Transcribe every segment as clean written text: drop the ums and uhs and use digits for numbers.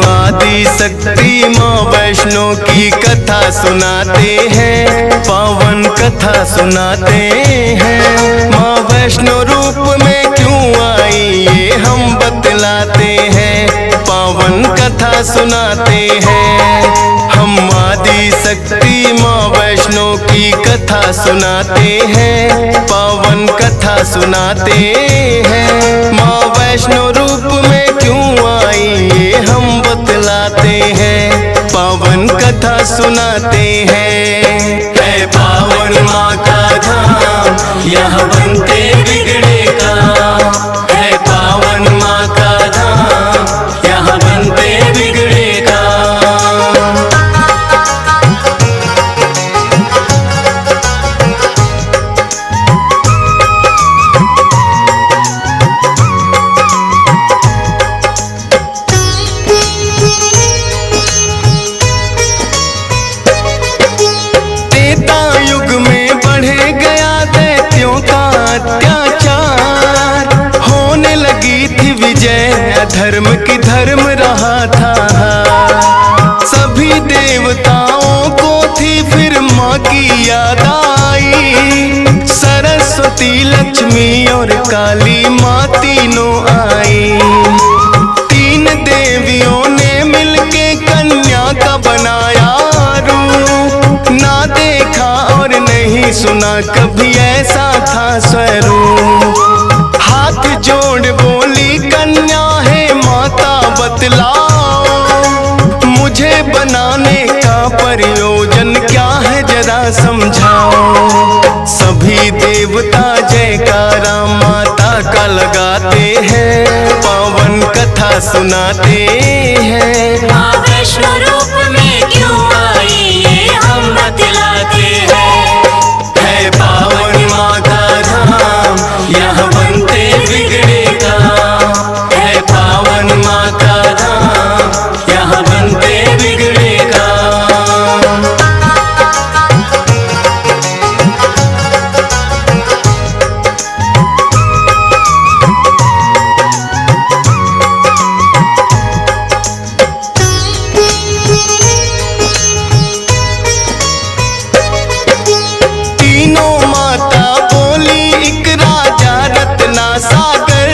आदि शक्ति माँ वैष्णो की कथा सुनाते हैं, पावन कथा सुनाते हैं। माँ वैष्णो रूप में क्यों आई ये हम बतलाते हैं, पावन कथा सुनाते हैं। हम आदि शक्ति माँ वैष्णो की कथा सुनाते हैं, पावन कथा सुनाते हैं। माँ वैष्णो रूप में क्यों आई ये हम बतलाते हैं, पावन कथा सुनाते हैं। है पावन माँ का धाम यहाँ बनते बिगड़े काम, है पावन माँ का धाम यहाँ बनते बिगड़े काम। धर्म की धर्म रहा था, सभी देवताओं को थी फिर माँ की याद आई। सरस्वती लक्ष्मी और काली माँ तीनों आई। तीन देवियों ने मिलके कन्या का बनाया रूप, ना देखा और नहीं सुना कभी ऐसा था स्वरूप। हाथ जोड़ बोली कन्या बतलाओ, मुझे बनाने का प्रयोजन क्या है जरा समझाओ। सभी देवता जयकारा माता का लगाते हैं, पावन कथा सुनाते हैं। माँ वैष्णो रूप में क्यों आई ये हम बतलाते हैं। है पावन माँ का धाम यहाँ बनते बिगड़े काम, है पावन माँ का धाम यहाँ बनते बिगड़े काम। तीनों माता बोली एक राजा रत्ना सागर,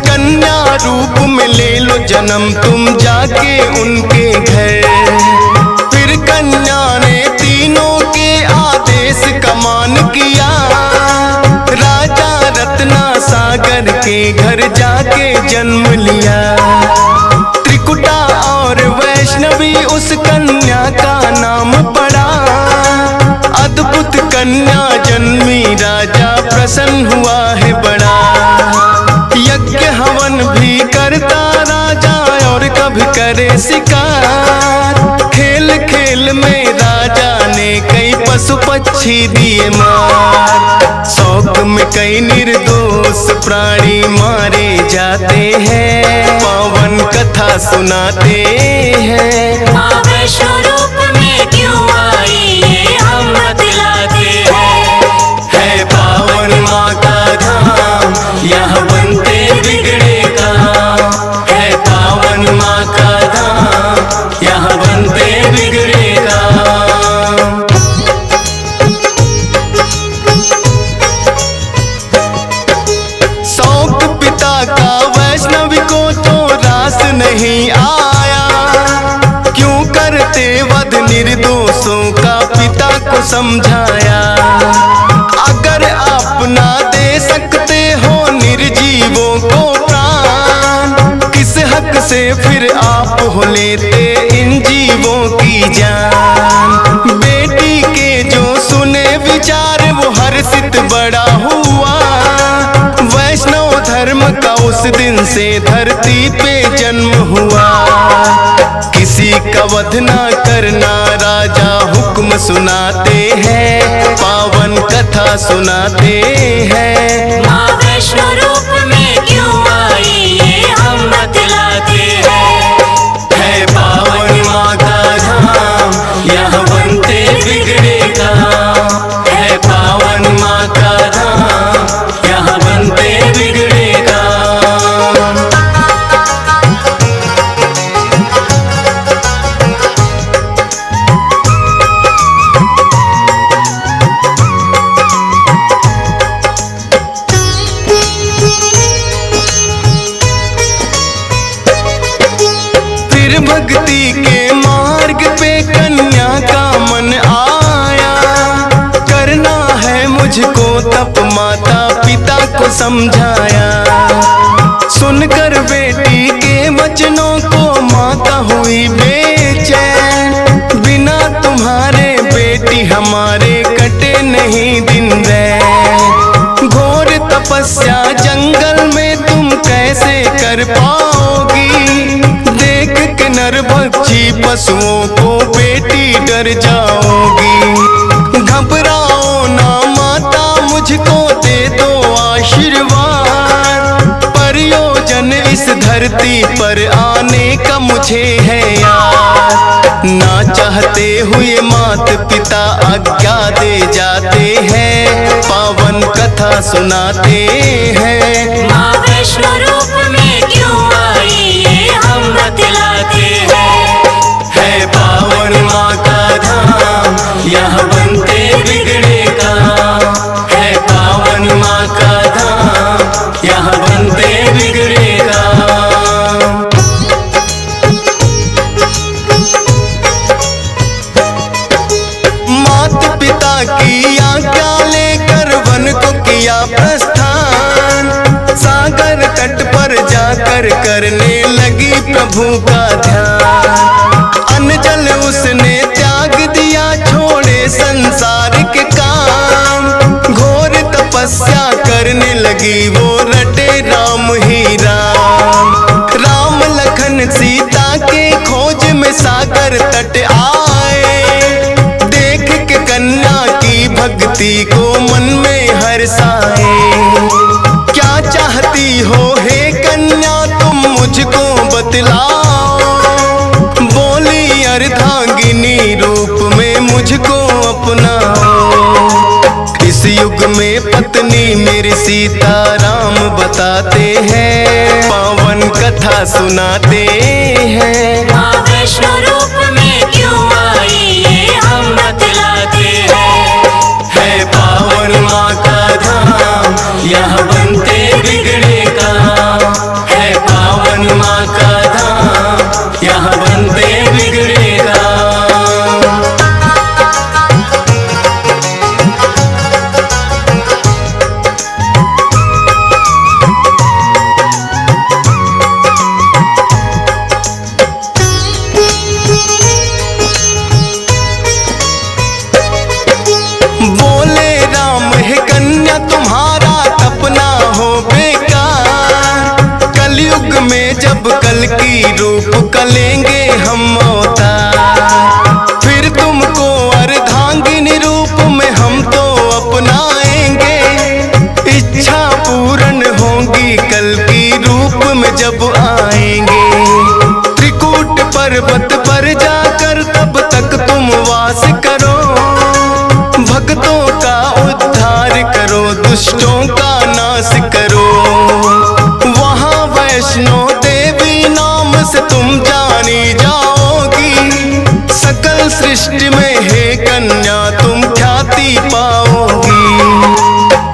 कन्या रूप में ले लो जन्म तुम जाके उनके घर। फिर कन्या ने तीनों के आदेश का मान किया, राजा रत्ना सागर के घर जाके जन्म लिया। त्रिकुटा और वैष्णवी उस कन्या का नाम पड़ा, अद्भुत कन्या जन्मी राजा प्रसन्न हुआ है बड़ा। यज्ञ हवन भी करता राजा और कभी करे शिकार, खेल खेल में राजा ने कई पशु पक्षी दिए मार। शौक में कई निर्दोष प्राणी मारे जाते हैं, पावन कथा सुनाते हैं। माँ वैष्णो रूप में क्यों आई ये हम बतलाते हैं। है पावन माँ का धाम यहाँ बनते बिगड़े काम, है पावन माँ का धाम यहाँ बनते बिगड़े काम। शौक पिता का वैष्णवी को तो रास नहीं आया, क्यों करते वध निर्दोषों का पिता को समझाया। अगर आप ना दे सकते हो निर्जीवों को प्राण, किस हक से फिर आप हो लेते इन जीवों की जान। बेटी के जो सुने विचार वो हर्षित बड़ा हुआ, वैष्णव धर्म का उस दिन से धरती पे जन्म हुआ। किसी का वध ना करना राजा हुक्म सुनाते हैं, पावन कथा सुनाते हैं। माँ वैष्णो रूप में क्यों आई ये हम बतलाते हैं। है पावन माँ का धाम यहाँ बनते बिगड़े काम, है पावन माँ का धाम यहाँ बनते बिगड़े काम। फिर भक्ति के मार्ग पे कन्या का मन आया, करना है मुझको तप माता पिता को समझाया। सुनकर बेटी के वचनों को माता हुई बेचैन, बिना तुम्हारे बेटी हमारे कटे नहीं दिन रैन। घोर तपस्या जंगल में तुम कैसे कर पाओगी, देख के नर भक्षी पशुओं को बेटी डर जाओगी। घबराओ ना माता मुझको दे दो आशीर्वाद, प्रयोजन इस धरती पर आने का मुझे है याद। ना चाहते हुए मात पिता आज्ञा दे जाते हैं, पावन कथा सुनाते हैं। माँ वैष्णो रूप में क्यों आई ये हम बतलाते हैं। है पावन माँ का धाम, यहाँ बनते बिगड़े काम। है पावन माँ का धाम, यहाँ बनते बिगड़े काम। मात पिता की आज्ञा लेकर वन को किया प्रस्थान, सागर तट पर जाकर करने लगी प्रभु का ध्यान। अन्न जल उसने त्याग दिया, छोड़े संसार के काम। घोर तपस्या करने लगी वो, रटे राम ही राम। राम लखन सीता के खोज में सागर तट आए, देख के कन्या की भक्ति को मन में हर्षाए। क्या चाहती हो हे कन्या तुम मुझको बतलाओ, बोली अर्धांगिनी रूप में मुझको अपनाओ। इस युग में पत्नी मेरी सीता राम बताते हैं, पावन कथा सुनाते हैं। माँ वैष्णो रूप में क्यों आई ये हम बतलाते हैं। है पावन माँ का धाम, यहाँ बनते बिगड़े काम। है पावन माँ का धाम, यहाँ बनते बिगड़े काम। बोले राम हे कन्या तुम्हारा तपना हो बेकार, कलयुग में जब कल की रूप कलेंगे हम अवतार। फिर तुमको अर्धांगिनी रूप में हम तो अपनाएंगे, इच्छा पूर्ण होगी कल की रूप में जब आएंगे। त्रिकूट पर्वत पर जाकर तब तक तुम वास करो, भक्तों का उद्धार करो, दुष्टों का नाश करो। वहाँ वैष्णो देवी नाम से तुम जानी जाओगी, सकल सृष्टि में हे कन्या तुम ख्याति पाओगी।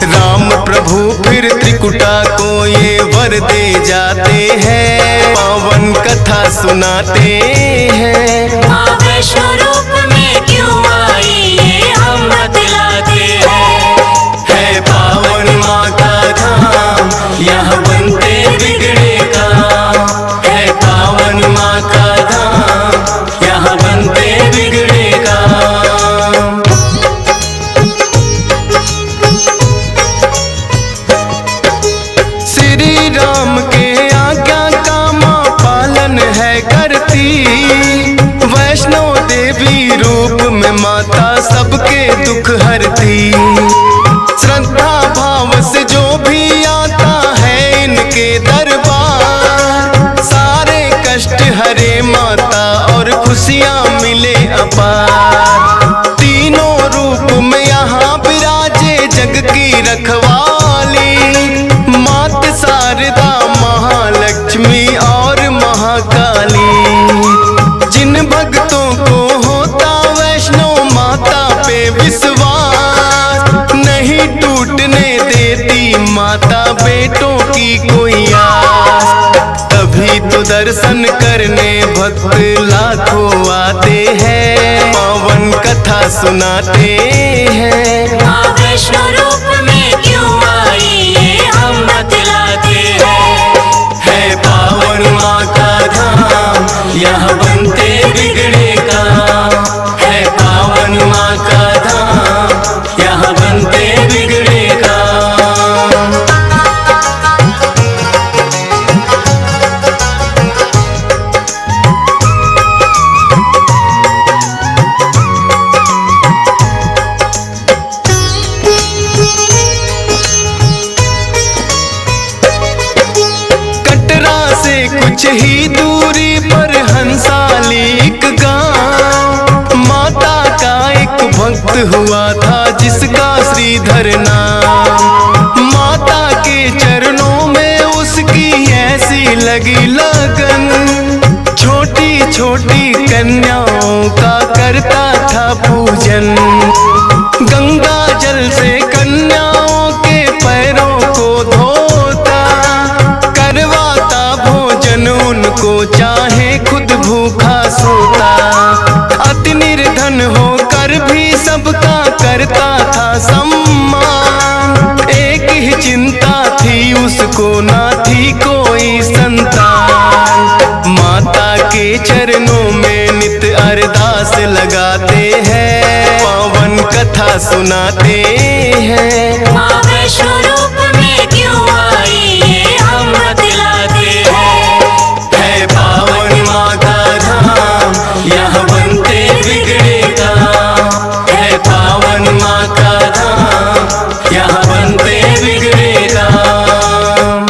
राम प्रभु फिर त्रिकुटा को ये वर दे जाते हैं, पावन कथा सुनाते हैं। माँ वैष्णो रूप में क्यों आई ये हम बतलाते हैं। है पावन माँ का धाम, यहाँ बनते बिगड़े काम। है पावन माँ का धाम, यहाँ बनते बिगड़े काम। श्री राम के आज्ञा का माँ पालन है करती, वैष्णो देवी रूप में माता सबके दुख हरती। श्रद्धा भाव से जो भी आता है इनके दरबार, सारे कष्ट हरे माता और खुशियाँ मिले अपार। तीनों रूप में यहाँ विराजे जग की रखवाली, मात शारदा महालक्ष्मी और महाकाली। जिन भक्तों को होता वैष्णो माता पे विश्वास, नहीं टूटने देती माता बेटों की कोई आस। तभी तो दर्शन करने भक्त लाखों आते हैं, पावन कथा सुनाते हैं। माँ वैष्णो रूप में क्यों आई ये हम बतलाते हैं। है पावन माँ का धाम, यहाँ बनते बिगड़े काम। है पावन माँ का धाम, यहाँ बनते बिगड़े काम। कटरा से कुछ ही दूरी पर हंसाली एक गांव, माता का एक भक्त हुआ था जिसका श्रीधर नाम। माता के चरणों में उसकी ऐसी लगी लगन, छोटी छोटी कन्याओं का करता था पूजन। गंगा जल से कन्याओं के पैरों को धोता, करवाता भोजन उनको चाहे खुद भूखा सोता। अति निर्धन होकर भी सबका करता था सम्मान, एक ही चिंता थी उसको ना थी कोई संतान। माता के चरणों में नित अरदास लगाते हैं, पावन कथा सुनाते हैं। माँ वैष्णो रूप में क्यों आई ये हम बतलाते हैं। है पावन माँ का धाम, यहाँ बनते बिगड़े काम। है पावन माँ का धाम, यहाँ बनते बिगड़े काम।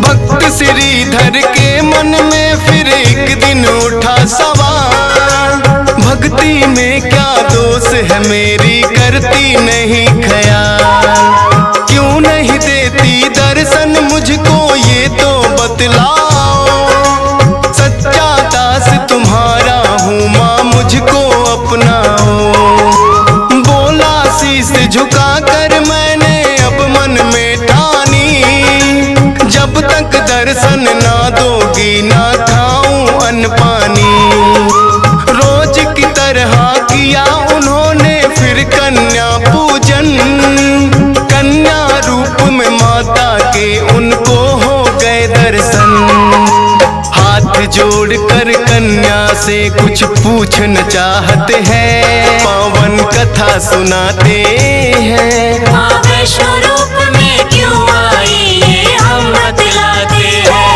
भक्त श्रीधर के मन में फिर एक दिन उठा सवाल, भक्ति में क्या दोष है मेरी करती नहीं ख्याल। क्यों नहीं देती दर्शन मुझको ये तो बतलाओ, सच्चा दास तुम्हारा हूँ माँ मुझको अपनाओ। बोला शीश झुका कर मैंने अब मन में ठानी, जब तक दर्शन ना दोगी ना खाऊं अन्न पानी। रोज की तरह किया उन्होंने फिर कन्या पूजन, कन्या रूप में माता के उनको हो गए दर्शन। हाथ जोड़कर कन्या से कुछ पूछना चाहते हैं, पावन कथा सुनाते हैं। माँ वैष्णो रूप में क्यों आई ये हम बतलाते हैं।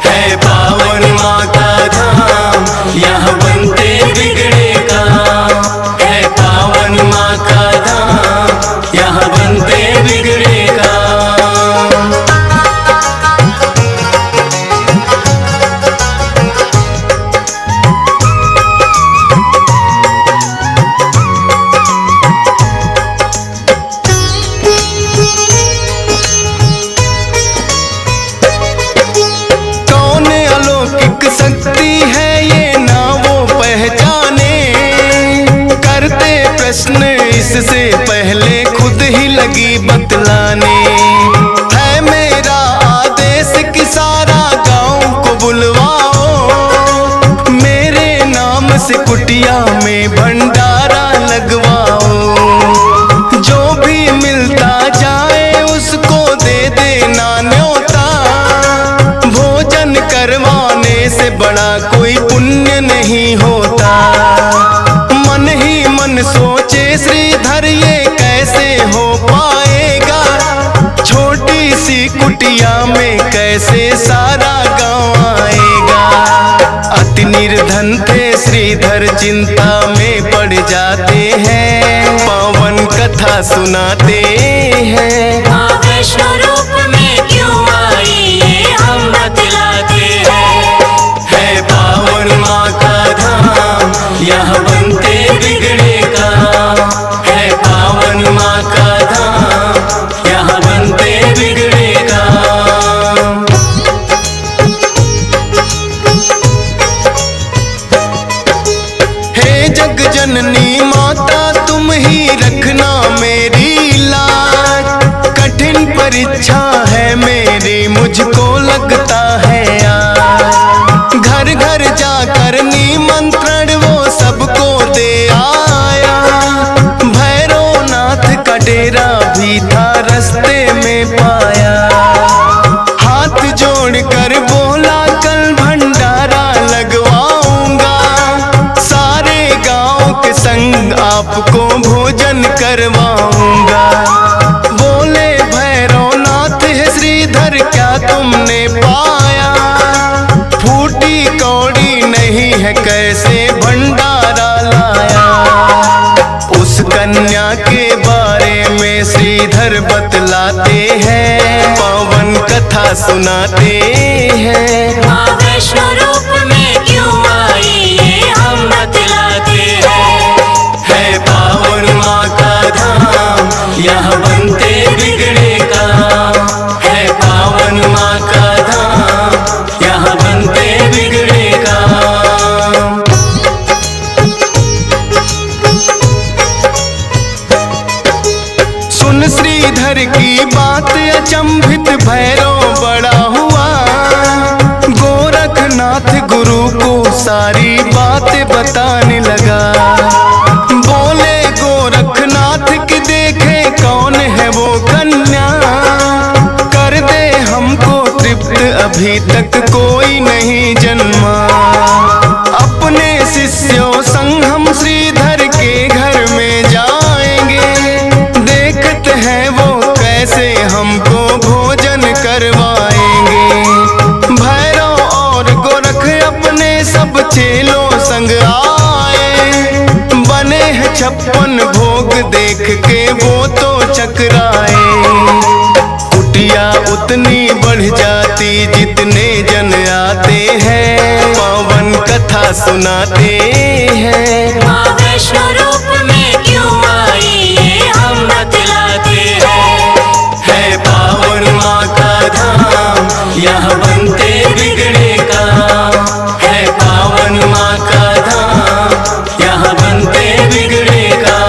है पावन माँ का धाम, यहाँ बनते बिगड़े काम। है पावन माँ का धाम, यहाँ बनते बिगड़े काम। कौन अलौकिक शक्ति है ये ना वो पहचाने, करते प्रश्न इससे पहले खुद ही लगी बतलाने। है मेरा आदेश कि सारा गांव को बुलवाओ, मेरे नाम से कुटिया में भंडारा लगवाओ। जो भी मिलता जाए उसको दे देना न्योता, भोजन करवाने से बड़ा कोई पुण्य नहीं होता। मन ही मन सोचे श्रीधर ये कैसे हो पाएगा, छोटी सी कुटिया में कैसे सारा गांव आएगा। अति निर्धन थे श्रीधर चिंता में पड़ जाते हैं, पावन कथा सुनाते हैं। माँ वैष्णो रूप में क्यों आई ये हम बतलाते हैं। है पावन माँ का धाम, यहाँ बनते बिगड़े काम। है पावन माँ का धाम, यहाँ बनते बिगड़े काम। हे जग जननी माता तुम ही रखना मेरी लाज, कठिन परीक्षा है मेरी, मुझको लगता है यार। घर घर जाकर निमंत्रण वो सबको दे आया। भैरवनाथ का डेरा भी था रास्ते में पाया। हाथ जोड़कर बोला कल भंडारा लगवाऊंगा, सारे गांव के संग आपको भोजन करवाऊंगा। बोले भैरवनाथ है श्रीधर क्या तुमने पाया? फूटी कौड़ी नहीं है कैसे भंडारा लाया? उस कन्या के बारे में श्रीधर बतलाते हैं, पावन कथा सुनाते हैं। माँ वैष्णो रूप में क्यों आई ये हम बतलाते हैं। है पावन माँ का धाम, यहाँ बनते बिगड़े काम। है पावन माँ का धाम, यहाँ बनते बिगड़े काम। सुन श्रीधर की बात अचंभित भैरव बड़ा हुआ। गोरखनाथ गुरु को सारी बातें बताने लगा। बोले गोरखनाथ की देखे कौन है वो कन्या, कर दे हमको तृप्त अभी तक कोई नहीं जन्मा। अपने शिष्यों संग हम श्रीधर के घर में जाएंगे, देखते हैं वो कैसे हमको भोजन करवाएंगे। भैरव और गोरख अपने सब चेलों संग आए। बने हैं 56 भोग देख के वो तो चकराए। कुटिया उतनी बढ़ जाती जितने जन आते हैं, पावन कथा सुनाते हैं। माँ वैष्णो रूप में क्यों आई ये हम बतलाते हैं। है पावन माँ का धाम, यहाँ बनते बिगड़े काम। है पावन माँ का धाम, यहाँ बनते बिगड़े काम।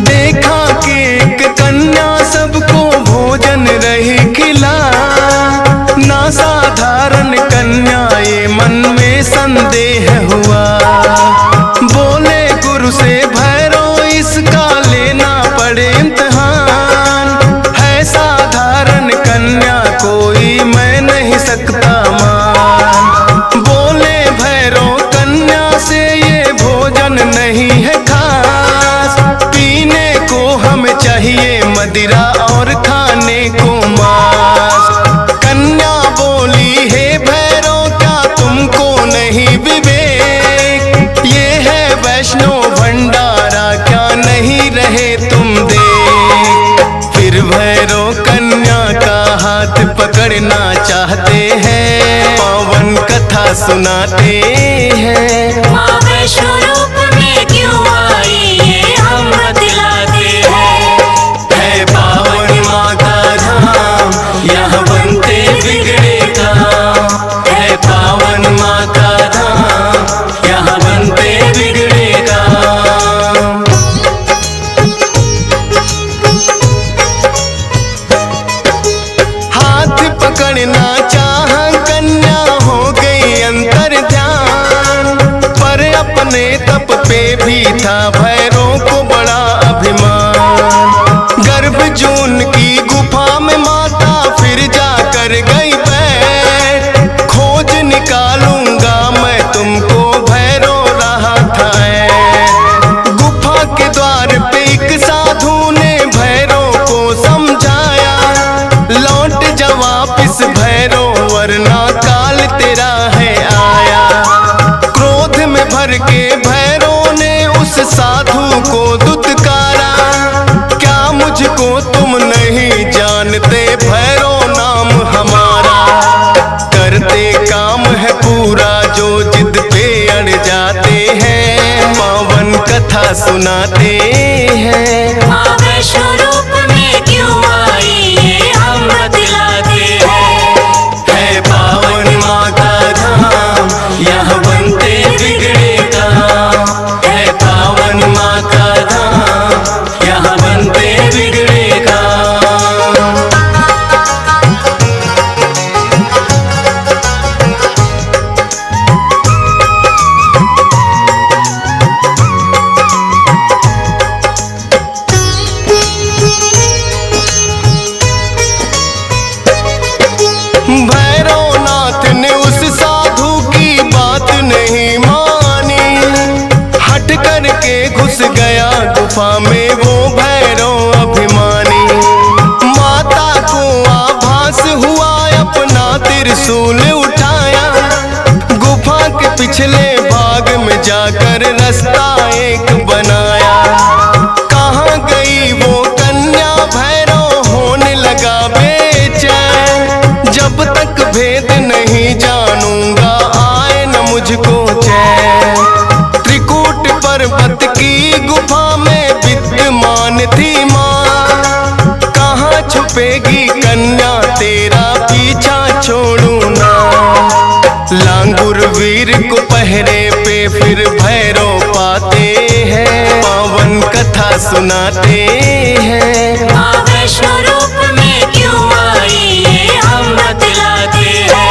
देखा कि एक कन्या सबको भोजन रही खिला। ना साधारण कन्या ये मन में संदेह हुआ। बोले गुरु से भैरव इसका लेना पड़े इम्तिहान। है साधारण कन्या कोई मैं नहीं सकता मान। बोले भैरव कन्या से ये भोजन नहीं है खास। पीने को हमें चाहिए मदिरा और खाने को मांस। कन्या बोली हे भैरव क्या तुमको नहीं विवेक? ये है वैष्णो भंडारा क्या नहीं रहे तुम देख? फिर भैरव कन्या का हाथ पकड़ना चाहते हैं, पावन कथा सुनाते हैं। माँ वैष्णो रूप में क्यों आई ये हम बतलाते हैं। है पावन माँ का धाम, यहाँ बनते बिगड़े काम। है पावन माँ का धाम, यहाँ बनते बिगड़े काम। हाथ पकड़ना चाहा कन्या हो गई अंतर ध्यान। पर अपने तप पे भी था भैरव को बड़ा अभिमान। गर्भ जून की गुफा में माता फिर जाकर गई बैठ। खोज निकालूंगा मैं तुमको भैरव रहा था ऐठ। गुफा के द्वार पे एक साधु ने भैरव को समझाया। लौट जा वापिस भैरव वरना काल तेरा है आया। क्रोध में भर के भैरव ने उस साधु को दुत्कारा। क्या मुझको तुम नहीं जानते भैरव नाम हमारा? करते काम है पूरा जो जिद पे अड़ जाते हैं, पावन कथा सुनाते हैं। गुफा में वो भैरव अभिमानी। माता को आभास हुआ, अपना त्रिशूल उठाया, गुफा के पिछले भाग में जाकर रास्ता एक बनाया। कहाँ गई वो कन्या, भैरव होने लगा बेचैन। जब तक भेद नहीं जानूंगा आए न मुझको चैन। त्रिकूट पर्वत की गुफा में विद्यमान थी माँ, कहाँ छुपेगी कन्या, तेरा पीछा छोड़ू ना। लांगुर वीर को पहरे पे फिर भैरव पाते हैं, पावन कथा सुनाते हैं। माँ वैष्णो रूप में क्यों आई ये हम बतलाते हैं।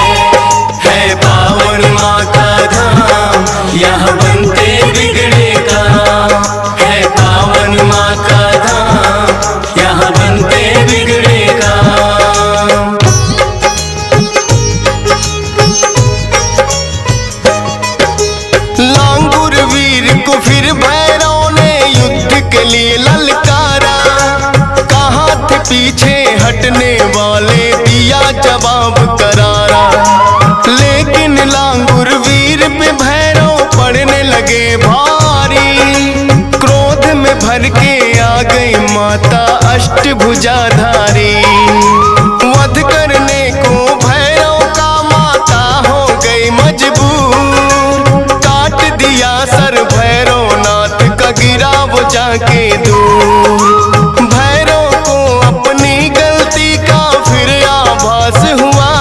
है पावन माँ का धाम, यहाँ बनते बिगड़े काम। है पावन माँ का धाम, यहाँ बनते बिगड़े काम। लांगुर वीर को फिर भैरव ने युद्ध के लिए ललकारा। कहाँ थे पीछे हटने वाले, दिया जवाब करारा। लेकिन लांगुर वीर पे भैरव पड़ने लगे भारी। क्रोध में भर के आ गई माता अष्टभुजाधारी। वध करने को भैरव का माता हो गई मजबूर। काट दिया सर भैरव नाथ का, गिरा वो जाके दूर। भैरव को अपनी गलती का फिर आभास हुआ,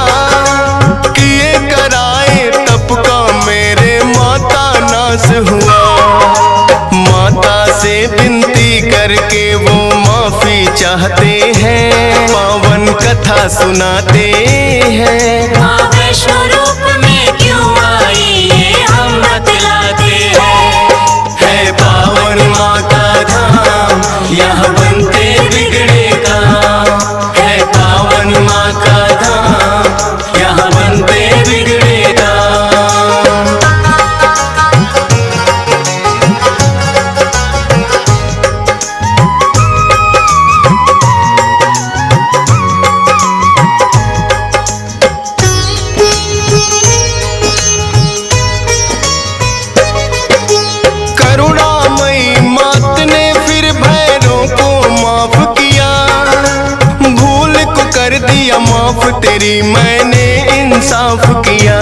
किए कराए तप का मेरे माता नाश हुआ। माता से विनती करके वो माफी चाहते हैं, पावन कथा सुनाते हैं। माँ वैष्णो रूप में क्यों आई ये हम बतलाते हैं। है पावन माँ का धाम, यहाँ बनते बिगड़े काम। है पावन माँ का धाम, यहाँ बनते बिगड़े काम। करुणामयी मात ने फिर भैरव को माफ किया। भूल को कर दिया माफ, तेरी मैंने इंसाफ किया।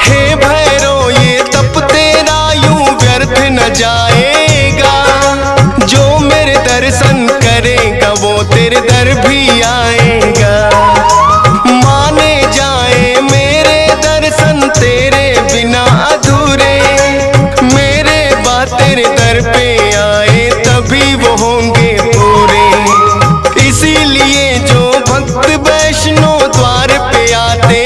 हे भैरव ये तप तेरा यूं व्यर्थ न जाएगा। जो मेरे दर्शन करेगा वो तेरे दर भी आएगा। माने जाए मेरे दर्शन तेरे बिना अधूरे। मेरे बात तेरे दर पे आए तभी वो होंगे पूरे। इसीलिए जो भक्त वैष्णो द्वार पे आते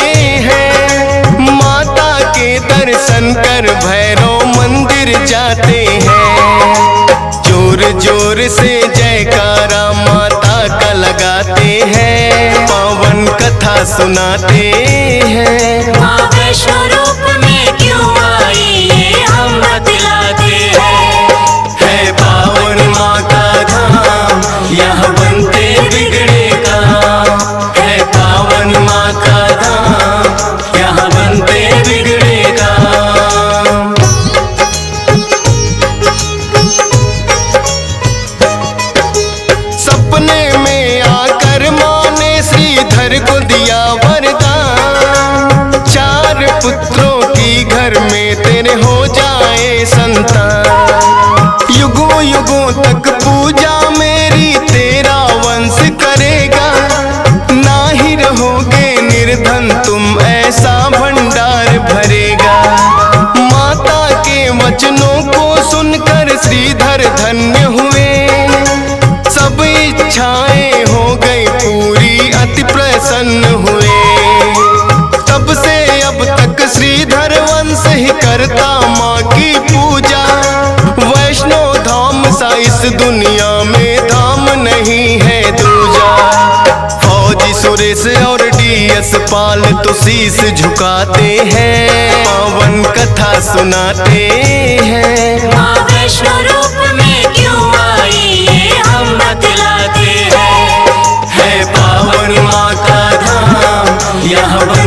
हैं, माता के दर्शन कर भैरव मंदिर जाते हैं। जोर जोर से जयकारा माता का लगाते हैं, पावन कथा सुनाते हैं। माँ वैष्णो रूप में क्यों आई ये हम बतलाते हैं। है पावन माँ का धाम, यहाँ बनते बिगड़े काम। है पावन माँ का धाम, यहाँ बनते बिगड़े काम। सपने में आकर माँ ने श्रीधर को दिया वरदान। 4 पुत्रों की घर में तेरे हो जाए संतान। युगों युगों तक पूजा मेरी तेरा वंश करेगा। ना ही रहोगे निर्धन तुम, ऐसा भंडार भरेगा। माता के वचनों को सुनकर श्रीधर धन्य हुए। सब इच्छाएं हो गई पूरी, अति प्रसन्न हुए। तब से अब तक श्रीधर वंश ही करता माँ की पूजा। वैष्णो धाम सा इस दुनिया में धाम नहीं है दूजा। फौजी सुरेश और डीएस पाल तो शीश झुकाते हैं, पावन कथा सुनाते हैं। माँ वैष्णो रूप में क्यों यहाँ